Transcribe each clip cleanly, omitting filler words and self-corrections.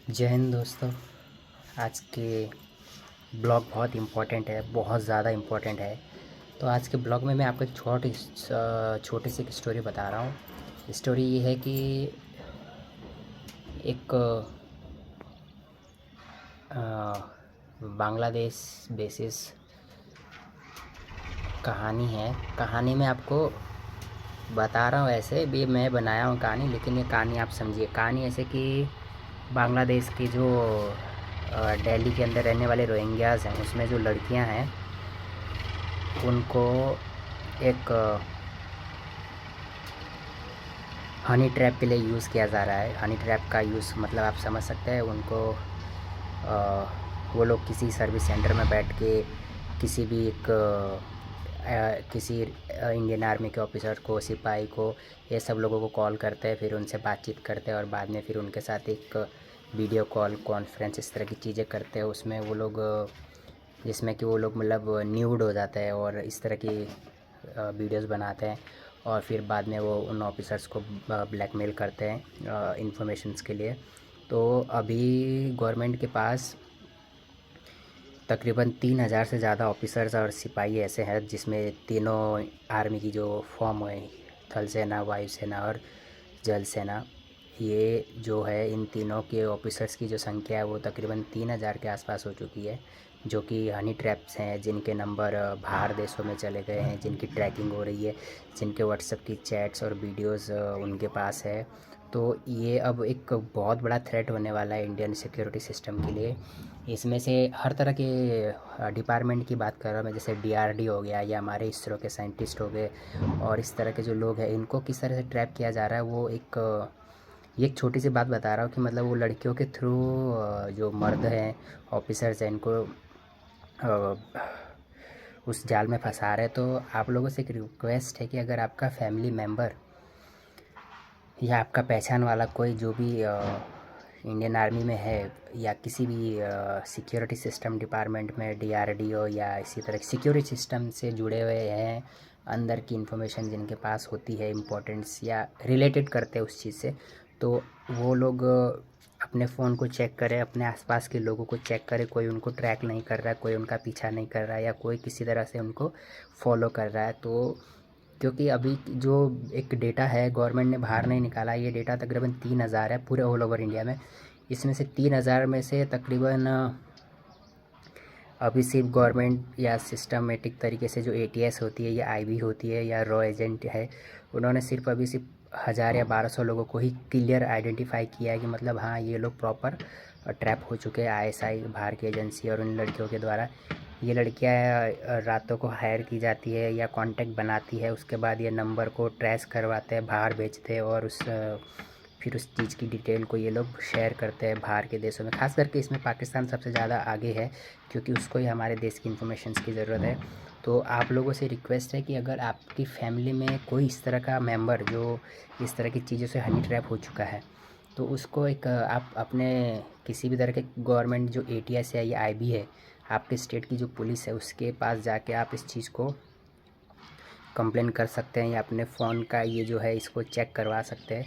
जय हिंद दोस्तों। आज के ब्लॉग बहुत इम्पोर्टेंट है, बहुत ज़्यादा इम्पोर्टेंट है। तो आज के ब्लॉग में मैं आपको एक छोटी सी एक स्टोरी बता रहा हूँ। स्टोरी ये है कि एक बांग्लादेश बेसिस कहानी है। कहानी में आपको बता रहा हूँ, ऐसे भी मैं बनाया हूँ कहानी, लेकिन ये कहानी आप समझिए। कहानी ऐसे कि बांग्लादेश की जो दिल्ली के अंदर रहने वाले रोहिंग्यास हैं, उसमें जो लड़कियां हैं उनको एक हनी ट्रैप के लिए यूज़ किया जा रहा है। हनी ट्रैप का यूज़ मतलब आप समझ सकते हैं। उनको वो लोग किसी सर्विस सेंटर में बैठ के किसी भी किसी इंडियन आर्मी के ऑफिसर को, सिपाही को, ये सब लोगों को कॉल करते हैं, फिर उनसे बातचीत करते हैं और बाद में फिर उनके साथ एक वीडियो कॉल, कॉन्फ्रेंस, इस तरह की चीज़ें करते हैं। उसमें वो लोग जिसमें कि वो लोग मतलब न्यूड हो जाते हैं और इस तरह की वीडियोस बनाते हैं और फिर बाद में वो उन ऑफिसर्स को ब्लैकमेल करते हैं इंफॉर्मेशंस के लिए। तो अभी गवर्नमेंट के पास तकरीबन 3,000 से ज़्यादा ऑफिसर्स और सिपाही ऐसे हैं जिसमें तीनों आर्मी की जो फॉर्म है, थल सेना, वायुसेना और जल सेना, ये जो है इन तीनों के ऑफिसर्स की जो संख्या है वो तकरीबन 3,000 के आसपास हो चुकी है, जो कि हनी ट्रैप्स हैं, जिनके नंबर बाहर देशों में चले गए हैं, जिनकी ट्रैकिंग हो रही है, जिनके व्हाट्सएप की चैट्स और वीडियोस उनके पास है। तो ये अब एक बहुत बड़ा थ्रेट होने वाला है इंडियन सिक्योरिटी सिस्टम के लिए। इसमें से हर तरह के डिपार्टमेंट की बात कर रहा हूँ मैं, जैसे डीआरडी हो गया या हमारे इसरो के साइंटिस्ट हो गए, और इस तरह के जो लोग हैं इनको किस तरह से ट्रैप किया जा रहा है। वो ये एक छोटी सी बात बता रहा हूँ कि मतलब वो लड़कियों के थ्रू जो मर्द हैं, ऑफिसर्स हैं, इनको उस जाल में फंसा रहे हैं। तो आप लोगों से एक रिक्वेस्ट है कि अगर आपका फैमिली मेम्बर या आपका पहचान वाला कोई जो भी इंडियन आर्मी में है या किसी भी सिक्योरिटी सिस्टम डिपार्टमेंट में, डीआरडीओ या इसी तरह सिक्योरिटी सिस्टम से जुड़े हुए हैं, अंदर की इन्फॉर्मेशन जिनके पास होती है इम्पोर्टेंट्स या रिलेटेड करते हैं उस चीज़ से, तो वो लोग अपने फ़ोन को चेक करें, अपने आसपास के लोगों को चेक करें, कोई उनको ट्रैक नहीं कर रहा है, कोई उनका पीछा नहीं कर रहा है या कोई किसी तरह से उनको फॉलो कर रहा है। तो क्योंकि अभी जो एक डेटा है गवर्नमेंट ने बाहर नहीं निकाला, ये डेटा तकरीबन 3,000 है पूरे ऑल ओवर इंडिया में। इसमें से 3,000 में से तकरीबन अभी सिर्फ गवर्नमेंट या सिस्टमेटिक तरीके से जो एटीएस होती है या आईबी होती है या रॉ एजेंट है, उन्होंने सिर्फ अभी सिर्फ 1,000 या 1,200 लोगों को ही क्लियर आइडेंटिफाई किया है कि मतलब हाँ, ये लोग प्रॉपर ट्रैप हो चुके हैं आईएसआई, बाहर की एजेंसी और उन लड़कियों के द्वारा। ये लड़कियां रातों को हायर की जाती है या कांटेक्ट बनाती है, उसके बाद ये नंबर को ट्रेस करवाते हैं, बाहर भेजते हैं और फिर उस चीज़ की डिटेल को ये लोग शेयर करते हैं बाहर के देशों में। ख़ास करके इसमें पाकिस्तान सबसे ज़्यादा आगे है, क्योंकि उसको ही हमारे देश की इन्फॉर्मेशन की ज़रूरत है। तो आप लोगों से रिक्वेस्ट है कि अगर आपकी फैमिली में कोई इस तरह का मेंबर जो इस तरह की चीज़ों से हनी ट्रैप हो चुका है, तो उसको एक आप अपने किसी भी तरह के गवर्नमेंट जो एटीएस है या आईबी है, आपके स्टेट की जो पुलिस है, उसके पास जाके आप इस चीज़ को कंप्लेन कर सकते हैं या अपने फ़ोन का ये जो है इसको चेक करवा सकते हैं,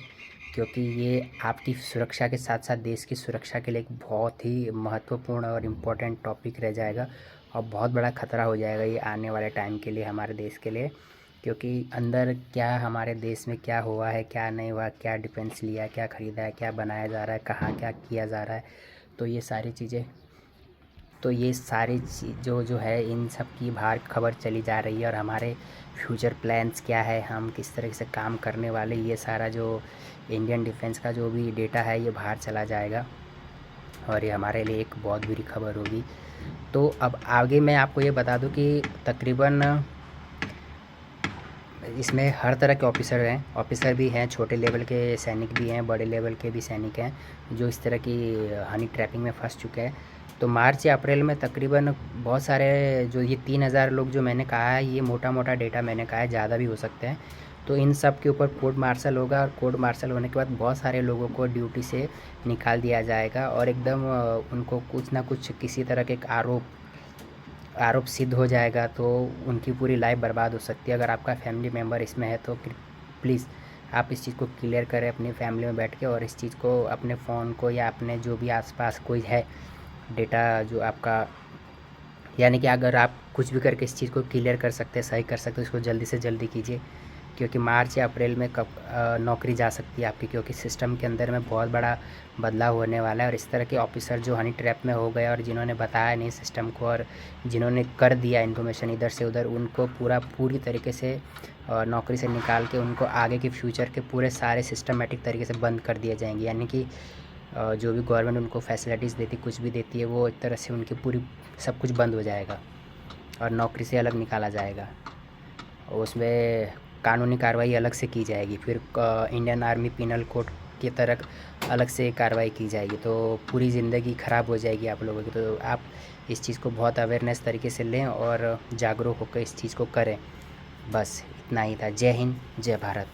क्योंकि ये आपकी सुरक्षा के साथ साथ देश की सुरक्षा के लिए एक बहुत ही महत्वपूर्ण और इम्पोर्टेंट टॉपिक रह जाएगा और बहुत बड़ा ख़तरा हो जाएगा ये आने वाले टाइम के लिए, हमारे देश के लिए। क्योंकि अंदर क्या हमारे देश में क्या हुआ है, क्या नहीं हुआ, क्या डिफेंस लिया, क्या ख़रीदा है, क्या बनाया जा रहा है, कहाँ क्या किया जा रहा है, तो ये सारी चीज़ें, तो ये सारी चीज़ जो है इन सब की बाहर खबर चली जा रही है और हमारे फ्यूचर प्लान्स क्या है, हम किस तरह से काम करने वाले, ये सारा जो इंडियन डिफेंस का जो भी डेटा है ये बाहर चला जाएगा और ये हमारे लिए एक बहुत बुरी खबर होगी। तो अब आगे मैं आपको ये बता दूं कि तकरीबन इसमें हर तरह के ऑफिसर भी हैं, छोटे लेवल के सैनिक भी हैं, बड़े लेवल के भी सैनिक हैं जो इस तरह की हनी ट्रैपिंग में फंस चुके हैं। तो मार्च या अप्रैल में तकरीबन बहुत सारे, जो ये 3,000 लोग जो मैंने कहा है, ये मोटा मोटा डेटा मैंने कहा है, ज़्यादा भी हो सकते हैं। तो इन सब के ऊपर कोर्ट मार्शल होगा और कोर्ट मार्शल होने के बाद बहुत सारे लोगों को ड्यूटी से निकाल दिया जाएगा और एकदम उनको कुछ ना कुछ किसी तरह के आरोप सिद्ध हो जाएगा, तो उनकी पूरी लाइफ बर्बाद हो सकती है। अगर आपका फैमिली मेम्बर इसमें है तो प्लीज़ आप इस चीज़ को क्लियर करें अपनी फैमिली में बैठ के, और इस चीज़ को अपने फ़ोन को या अपने जो भी आसपास कोई है डेटा जो आपका, यानी कि अगर आप कुछ भी करके इस चीज़ को क्लियर कर सकते हैं, सही कर सकते हैं, इसको जल्दी से जल्दी कीजिए, क्योंकि मार्च या अप्रैल में कब नौकरी जा सकती है आपकी, क्योंकि सिस्टम के अंदर में बहुत बड़ा बदलाव होने वाला है। और इस तरह के ऑफिसर जो हनी ट्रैप में हो गए और जिन्होंने बताया नहीं सिस्टम को और जिन्होंने कर दिया इन्फॉर्मेशन इधर से उधर, उनको पूरी तरीके से नौकरी से निकाल के उनको आगे के फ्यूचर के पूरे सारे सिस्टमेटिक तरीके से बंद कर दिए जाएंगे। यानी कि जो भी गवर्नमेंट उनको फैसिलिटीज़ देती, कुछ भी देती है, वो एक तरह से उनकी पूरी सब कुछ बंद हो जाएगा और नौकरी से अलग निकाला जाएगा। और उसमें कानूनी कार्रवाई अलग से की जाएगी, फिर इंडियन आर्मी पिनल कोड की तरह अलग से कार्रवाई की जाएगी। तो पूरी ज़िंदगी ख़राब हो जाएगी आप लोगों की। तो आप इस चीज़ को बहुत अवेयरनेस तरीके से लें और जागरूक होकर इस चीज़ को करें। बस इतना ही था। जय हिंद, जय भारत।